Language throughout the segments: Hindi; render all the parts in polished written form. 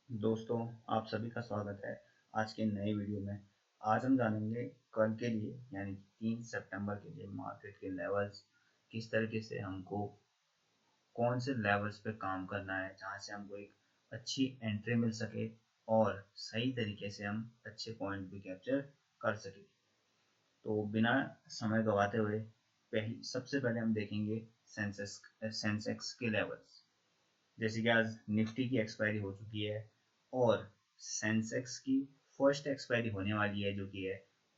दोस्तों, आप सभी का स्वागत है आज के नए वीडियो में। आज हम जानेंगे कल के लिए यानी 3 सितंबर के लिए मार्केट के लेवल्स, किस तरीके से हमको कौन से लेवल्स पे काम करना है जहां से हमको एक अच्छी एंट्री मिल सके और सही तरीके से हम अच्छे पॉइंट भी कैप्चर कर सके। तो बिना समय गवाते हुए सबसे पहले हम देखेंगे सेंसेक्स के लेवल्स। जैसे कि आज निफ्टी की एक्सपायरी हो चुकी है और सेंसेक्स की फर्स्ट एक्सपायरी होने वाली है जो कि है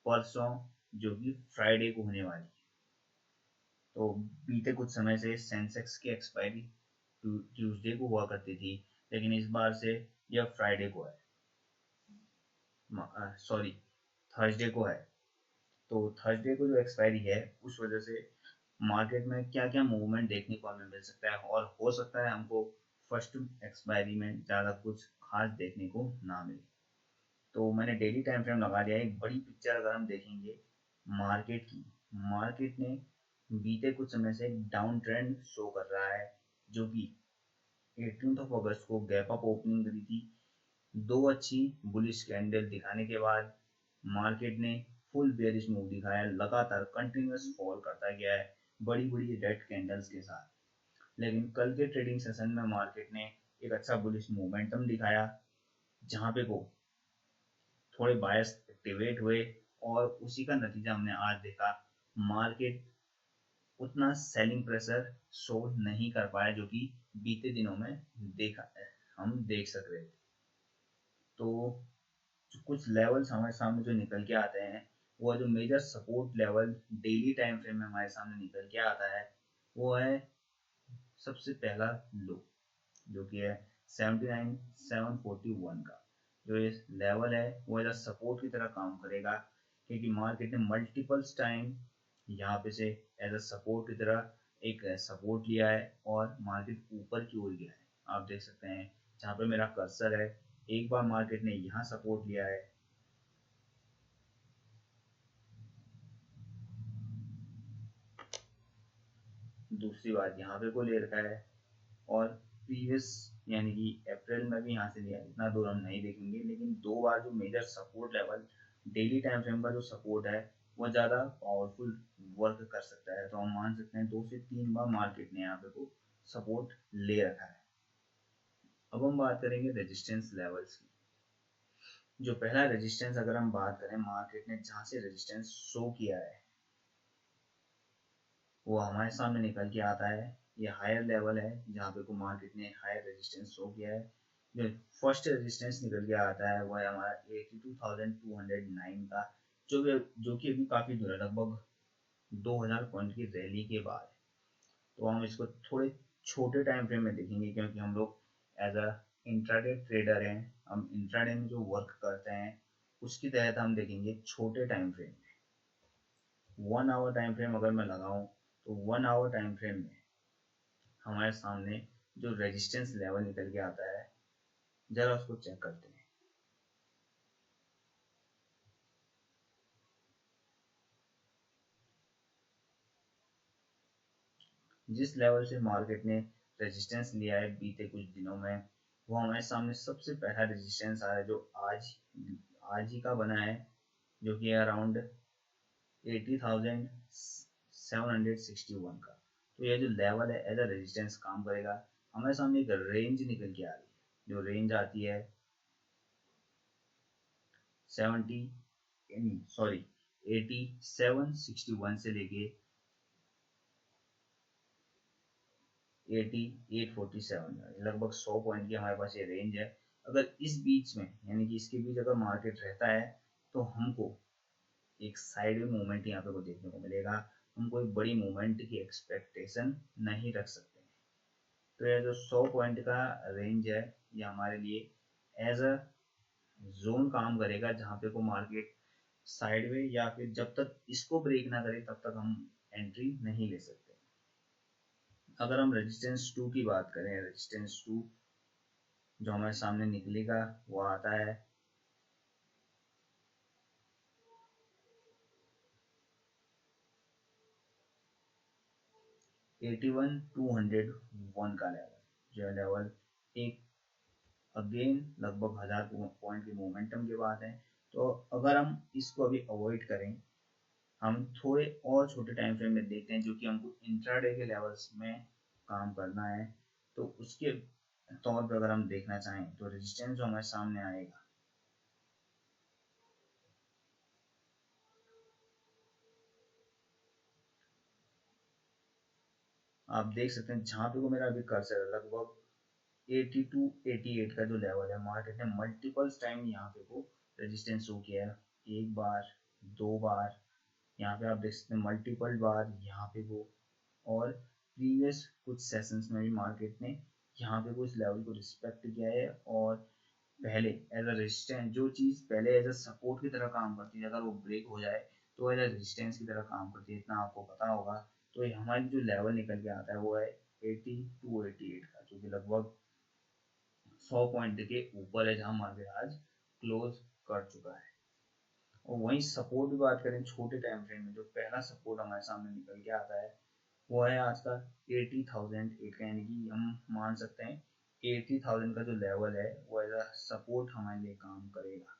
परसों, जो कि फ्राइडे को होने वाली है। तो बीते कुछ समय से सेंसेक्स की एक्सपायरी ट्यूसडे को हुआ करती थी, लेकिन इस बार से यह फ्राइडे को है, सॉरी थर्सडे को है। तो थर्सडे को जो एक्सपायरी है उस वजह से मार्केट में क्या क्या मूवमेंट देखने को हमें मिल सकता है और हो सकता है हमको फर्स्ट एक्सपायरी में ज़्यादा कुछ खास देखने को ना मिले। तो मैंने डेली टाइम फ्रेम लगा दिया है। एक बड़ी पिक्चर अगर हम देखेंगे मार्केट की, मार्केट ने बीते कुछ समय से एक डाउन ट्रेंड शो कर रहा है, जो कि 18 अगस्त को गैप अप ओपनिंग करी थी। दो अच्छी बुलिश कैंडल दिखाने के बाद मार्केट ने फुल बेयरिश मूव दिखाया, लगातार कंटिन्यूअस फॉल करता गया है बड़ी बड़ी रेड कैंडल्स के साथ। लेकिन कल के ट्रेडिंग सेशन में मार्केट ने एक अच्छा बुलिश मोमेंटम दिखाया, जहां पे को थोड़े बायस एक्टिवेट हुए और उसी का नतीजा हमने आज देखा। मार्केट उतना सेलिंग प्रेशर शो नहीं कर पाया जो कि बीते दिनों में देखा हम देख सक रहे थे। तो कुछ लेवल्स हमारे सामने जो निकल के आते हैं, वो जो major support level daily time frame में हमारे सामने निकल के आता है, वो है सबसे पहला लो, जो कि है 79,741 का। जो ये लेवल है वो एज सपोर्ट की तरह काम करेगा, क्योंकि मार्केट ने मल्टीपल्स टाइम यहाँ पे से एज अ सपोर्ट की तरह एक सपोर्ट लिया है और मार्केट ऊपर की ओर गया है। आप देख सकते हैं जहाँ पे मेरा कर्सर है, एक बार मार्केट ने यहाँ सपोर्ट लिया है, दूसरी बार यहाँ पे को ले रखा है और प्रीवियस यानी कि अप्रैल में भी यहाँ से लिया। इतना दूर हम नहीं देखेंगे, लेकिन दो बार जो major support level daily time frame का जो सपोर्ट है वो ज़्यादा पावरफुल वर्क कर सकता है। तो हम मान सकते हैं 2 से 3 बार मार्केट ने यहाँ पे को सपोर्ट ले रखा है। अब हम बात करेंगे रेजिस्टेंस लेवल्स की। जो पहला रेजिस्टेंस अगर हम बात करें, मार्केट ने जहाँ से रेजिस्टेंस शो किया है वो हमारे सामने निकल के आता है। ये हायर लेवल है जहाँ पे को मार्केट ने हायर रेजिस्टेंस शो किया है। जो फर्स्ट रेजिस्टेंस निकल के आता है वो है हमारा 82,209 का, जो कि अभी काफ़ी दूर है, लगभग 2000 पॉइंट की रैली के बाद। तो हम इसको थोड़े छोटे टाइम फ्रेम में देखेंगे, क्योंकि हम लोग एज अ इंट्राडे ट्रेडर हैं। हम इंट्राडे में जो वर्क करते हैं उसके तहत हम देखेंगे छोटे टाइम फ्रेम में। 1 आवर टाइम फ्रेम अगर मैं लगाऊं तो 1 आवर टाइम फ्रेम में हमारे सामने जो रेजिस्टेंस लेवल निकल के आता है, जरा उसको चेक करते हैं। जिस लेवल से मार्केट ने रेजिस्टेंस लिया है बीते कुछ दिनों में, वो हमारे सामने सबसे पहला रेजिस्टेंस आ रहा है जो आज ही का बना है, जो कि अराउंड 80,761 का। तो ये जो लेवल है एज अ रेजिस्टेंस काम करेगा। हमारे सामने एक रेंज निकल के आ रही है, जो रेंज आती है 70 सॉरी 8761 से लेके 8847, लगभग 100 पॉइंट की हमारे पास ये रेंज है। अगर इस बीच में यानी कि इसके बीच अगर मार्केट रहता है तो हमको एक साइड में मूवमेंट यहाँ पे को देखने को मिलेगा। हम कोई बड़ी मूवमेंट की एक्सपेक्टेशन नहीं रख सकते। तो ये जो 100 पॉइंट का रेंज है ये हमारे लिए एज अ जोन काम करेगा, जहाँ पे को मार्केट साइडवे या फिर जब तक इसको ब्रेक ना करे तब तक हम एंट्री नहीं ले सकते। अगर हम रेजिस्टेंस 2 की बात करें, रेजिस्टेंस 2 जो हमारे सामने निकलेगा वो आता है 81,201 का लेवल, जो लेवल एक अगेन लगभग 1000 पॉइंट की मोमेंटम की बात है। तो अगर हम इसको अभी अवॉइड करें, हम थोड़े और छोटे टाइम फ्रेम में देखते हैं जो कि हमको इंट्राडे के लेवल्स में काम करना है। तो उसके तौर पर अगर हम देखना चाहें तो रेजिस्टेंस जो हमारे सामने आएगा, आप देख सकते हैं जहां पे को मेरा अभी कर्सर है, लगभग 82 88 का जो लेवल है, मार्केट ने मल्टीपल टाइम यहाँ पे को रेजिस्टेंस शो किया है। एक बार, दो बार, यहाँ पे आप देख सकते हैं मल्टीपल बार यहाँ पे वो, और प्रीवियस कुछ सेशंस में भी मार्केट ने यहाँ पे कुछ लेवल को रिस्पेक्ट किया है। और पहले एज अ रेजिस्टेंस, जो चीज़ पहले एज अ सपोर्ट की तरह काम करती है, अगर वो ब्रेक हो जाए तो एज अ रेजिस्टेंस की तरह काम करती है, इतना आपको पता होगा। तो ये हमारी जो लेवल निकल के आता है वो है 82 88 का, जो कि लगभग 100 पॉइंट के ऊपर है, जहाँ मार्केट आज क्लोज कर चुका है। और वहीं सपोर्ट की बात करें छोटे टाइम फ्रेम में, जो पहला सपोर्ट हमारे सामने निकल के आता है वो है आज का 80,008 का, यानी कि हम मान सकते हैं 80,000 का जो लेवल है वो एज अ सपोर्ट हमारे लिए काम करेगा,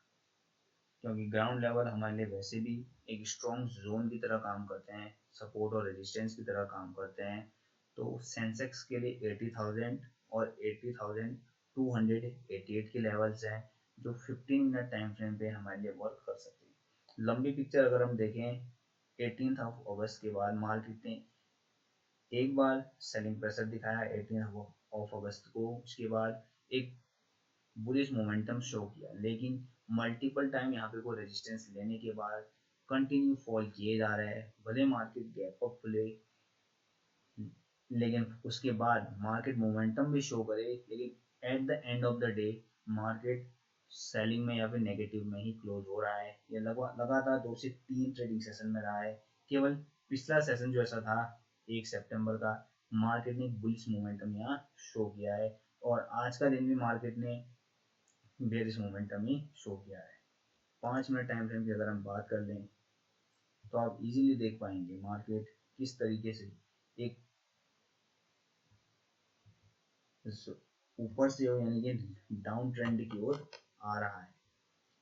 क्योंकि ग्राउंड लेवल हमारे लिए वैसे भी एक स्ट्रॉन्ग जोन की तरह काम करते हैं, सपोर्ट और रेजिस्टेंस की तरह काम करते हैं। तो सेंसेक्स के लिए 80,000 और 80,288 के लेवल्स हैं, जो 15 मिनट टाइम फ्रेम पे हमारे लिए वर्क कर सकते हैं। लंबी पिक्चर अगर हम देखें, 18 ऑफ अगस्त के बाद मार्केट ने एक बार सेलिंग प्रेशर दिखाया 18 ऑफ अगस्त को, उसके बाद एक बुलिश मोमेंटम शो किया, लेकिन मल्टीपल टाइम यहाँ पे को रेजिस्टेंस लेने के बाद कंटिन्यू फॉल किए जा रहा है। भले मार्केट गैप अप खुले, लेकिन उसके बाद मार्केट मोमेंटम भी शो करे, लेकिन at the end of the day market selling में या फिर नेगेटिव में ही क्लोज हो रहा है। ये लगातार 2 से 3 ट्रेडिंग सेशन में रहा है। केवल पिछला सेशन जो ऐसा था 1 सितंबर का, मार्केट ने बुलिश मोमेंटम यहाँ शो किया है, और आज का दिन भी मार्केट ने बेरिश मोमेंटम ही शो किया है। 5 मिनट टाइम फ्रेम की अगर हम बात कर लें तो आप इजीली देख पाएंगे मार्केट किस तरीके से एक ऊपर से यानी कि डाउन ट्रेंड की ओर आ रहा है।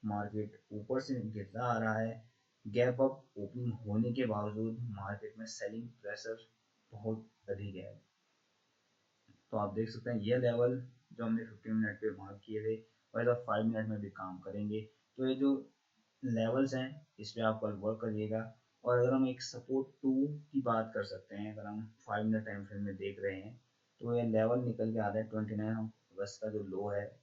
मार्केट ऊपर से गिरता आ रहा है, गैप अप ओपनिंग होने के बावजूद मार्केट में सेलिंग प्रेशर बहुत अधिक है। तो आप देख सकते हैं ये लेवल जो हमने 15 मिनट पे मार्क किए थे वह 5 मिनट में भी काम करेंगे। तो ये जो लेवल्स हैं इस पे आप कल वर्क करिएगा। और अगर हम एक सपोर्ट 2 की बात कर सकते हैं, अगर हम 5 मिनट टाइम फ्रेम में देख रहे हैं तो ये लेवल निकल के आता है 29 अगस्त का जो लो है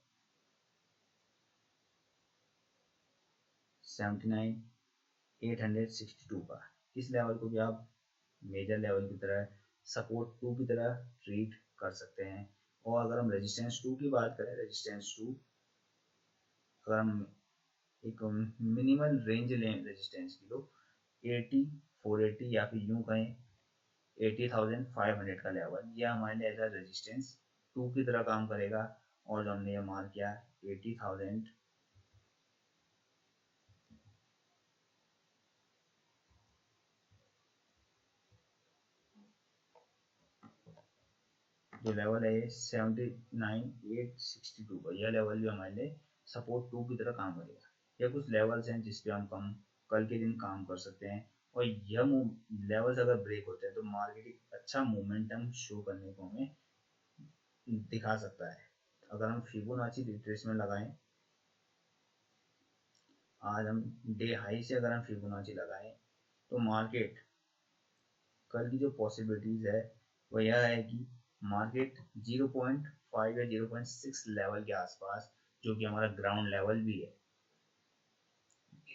79,862 का। इस लेवल को भी आप मेजर लेवल की तरह, सपोर्ट 2 की तरह ट्रीट कर सकते हैं। और अगर हम रेजिस्टेंस 2 की बात करें, रेजिस्टेंस 2 अगर हम एक मिनिमल रेंज लें रेजिस्टेंस की, तो 80 480 या फिर यूं कहें 80,500 का लेवल, यह हमारे लिए एज अ रेजिस्टेंस 2 की तरह काम करेगा। और जो हमने ये मार्क किया 80,000, जो लेवल है 79,862 का, यह लेवल भी हमारे लिए सपोर्ट 2 की तरह काम करेगा। यह कुछ लेवल्स हैं जिस पे हम कल के दिन काम कर सकते हैं। और यह लेवल्स अगर ब्रेक होते हैं तो मार्केट एक अच्छा मोमेंटम शो करने को हमें दिखा सकता है। अगर हम फिबोनाची रिट्रेसमेंट लगाएं, आज हम डे हाई से अगर हम फिबोनाची लगाएं तो मार्केट कल की जो पॉसिबिलिटीज है वो यह है कि मार्केट 0.5 या 0.6 लेवल के आसपास, जो कि हमारा ग्राउंड लेवल भी है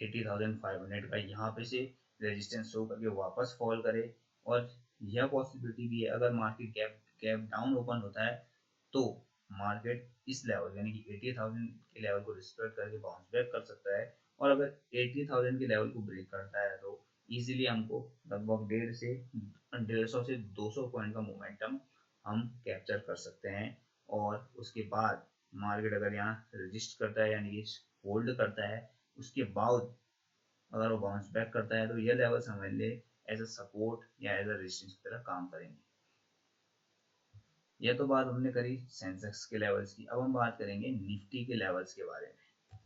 80,500 का, यहाँ पे से रेजिस्टेंस शो करके वापस फॉल करे। और यह पॉसिबिलिटी भी है अगर market gap gap down open होता है तो मार्केट इस लेवल यानी कि 80,000 के लेवल को रिस्पेक्ट करके बाउंस बैक कर सकता है। और अगर 80,000 के लेवल को ब्रेक करता है तो इजीली हमको लगभग 150 से 200 पॉइंट का मोमेंटम हम कैप्चर कर सकते हैं। और उसके बाद मार्केट अगर यहाँ रजिस्ट करता है यानी कि होल्ड करता है, उसके बाद अगर वो बाउंस बैक करता है तो ये लेवल्स हमारे लिए एज अ सपोर्ट या एज अ रेजिस्टेंस की तरह काम करेंगे। यह तो बात हमने करी सेंसेक्स के लेवल्स की। अब हम बात करेंगे निफ्टी के लेवल्स के बारे में।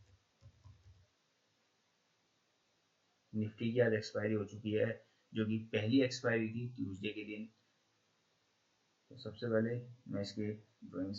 निफ्टी की आज एक्सपायरी हो चुकी है, जो कि पहली एक्सपायरी थी ट्यूसडे के दिन। तो सबसे पहले मैं इसके ड्राइंग